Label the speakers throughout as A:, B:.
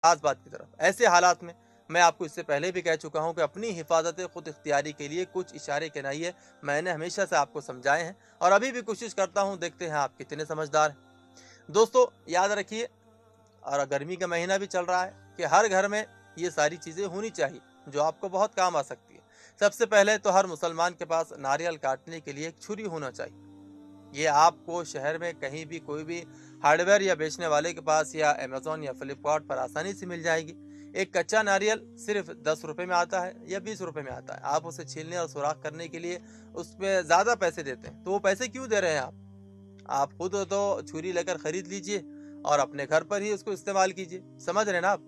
A: खास बात की तरफ। ऐसे हालात में मैं आपको इससे पहले भी कह चुका हूं कि अपनी हिफाजत खुद इख्तियारी के लिए कुछ इशारे किनाइए मैंने हमेशा से आपको समझाए हैं और अभी भी कोशिश करता हूं, देखते हैं आप कितने समझदार हैं। दोस्तों याद रखिए, और गर्मी का महीना भी चल रहा है, कि हर घर में ये सारी चीज़ें होनी चाहिए जो आपको बहुत काम आ सकती है। सबसे पहले तो हर मुसलमान के पास नारियल काटने के लिए एक छुरी होना चाहिए। ये आपको शहर में कहीं भी कोई भी हार्डवेयर या बेचने वाले के पास या अमेज़न या फ्लिपकार्ट पर आसानी से मिल जाएगी। एक कच्चा नारियल सिर्फ 10 रुपए में आता है या 20 रुपए में आता है। आप उसे छीलने और सुराख करने के लिए उसमें ज़्यादा पैसे देते हैं, तो वो पैसे क्यों दे रहे हैं आप खुद तो छुरी लेकर खरीद लीजिए और अपने घर पर ही उसको इस्तेमाल कीजिए। समझ रहे ना आप?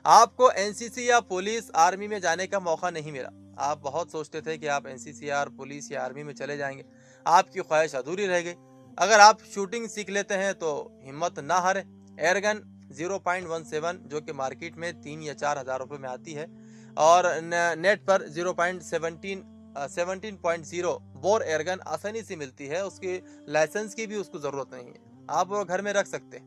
A: आपको एनसीसी या पुलिस आर्मी में जाने का मौका नहीं मिला। आप बहुत सोचते थे कि आप एनसीसी या पुलिस या आर्मी में चले जाएंगे, आपकी ख्वाहिश अधूरी रह गई। अगर आप शूटिंग सीख लेते हैं तो हिम्मत ना हारे। एयरगन 0.17 जो कि मार्केट में 3 या 4 हज़ार रुपये में आती है, और नेट पर 17.0 बोर एयरगन आसानी से मिलती है। उसके लाइसेंस की भी उसको ज़रूरत नहीं है, आप वो घर में रख सकते हैं।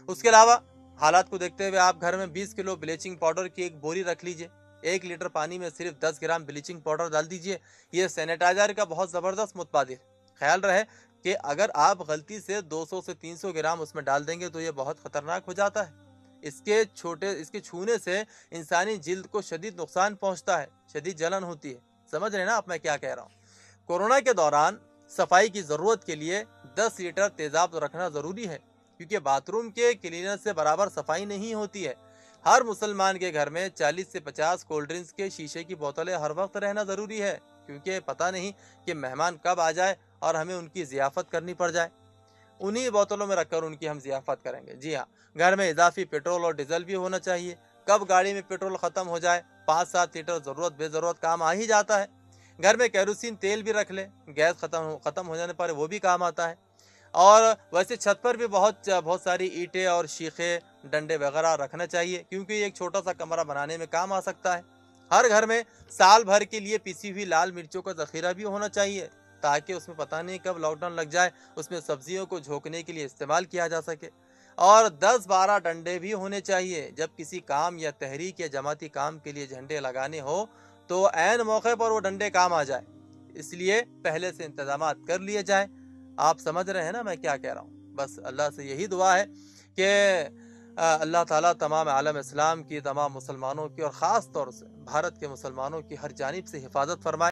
A: उसके अलावा हालात को देखते हुए आप घर में 20 किलो ब्लीचिंग पाउडर की एक बोरी रख लीजिए। 1 लीटर पानी में सिर्फ 10 ग्राम ब्लीचिंग पाउडर डाल दीजिए। ये सैनिटाइजर का बहुत ज़बरदस्त मुतबादिल। ख्याल रहे कि अगर आप गलती से 200 से 300 ग्राम उसमें डाल देंगे तो ये बहुत ख़तरनाक हो जाता है। इसके छूने से इंसानी जिल्द को शदीद नुकसान पहुंचता है, शदीद जलन होती है। समझ रहे ना आप मैं क्या कह रहा हूँ? कोरोना के दौरान सफाई की ज़रूरत के लिए 10 लीटर तेज़ाब रखना ज़रूरी है, क्योंकि बाथरूम के क्लीनर से बराबर सफाई नहीं होती है। हर मुसलमान के घर में 40 से 50 कोल्ड ड्रिंक्स के शीशे की बोतलें हर वक्त रहना ज़रूरी है, क्योंकि पता नहीं कि मेहमान कब आ जाए और हमें उनकी ज़ियाफ़त करनी पड़ जाए। उन्हीं बोतलों में रखकर उनकी हम ज़ियाफ़त करेंगे। जी हाँ, घर में इजाफी पेट्रोल और डीजल भी होना चाहिए। कब गाड़ी में पेट्रोल ख़त्म हो जाए, 5-7 लीटर ज़रूरत बेज़रूरत काम आ ही जाता है। घर में केरोसिन तेल भी रख ले, गैस ख़त्म हो जाने पर वो भी काम आता है। और वैसे छत पर भी बहुत सारी ईंटें और शीखे डंडे वगैरह रखना चाहिए, क्योंकि एक छोटा सा कमरा बनाने में काम आ सकता है। हर घर में साल भर के लिए पिसी हुई लाल मिर्चों का ज़ख़ीरा भी होना चाहिए, ताकि उसमें पता नहीं कब लॉकडाउन लग जाए, उसमें सब्जियों को झोंकने के लिए इस्तेमाल किया जा सके। और 10-12 डंडे भी होने चाहिए। जब किसी काम या तहरीक या जमाती काम के लिए झंडे लगाने हो तो ऐन मौके पर वो डंडे काम आ जाए, इसलिए पहले से इंतजाम कर लिए जाए। आप समझ रहे हैं ना मैं क्या कह रहा हूँ? बस अल्लाह से यही दुआ है कि अल्लाह ताला तमाम आलम इस्लाम की, तमाम मुसलमानों की और ख़ास तौर से भारत के मुसलमानों की हर जानिब से हिफाजत फरमाए।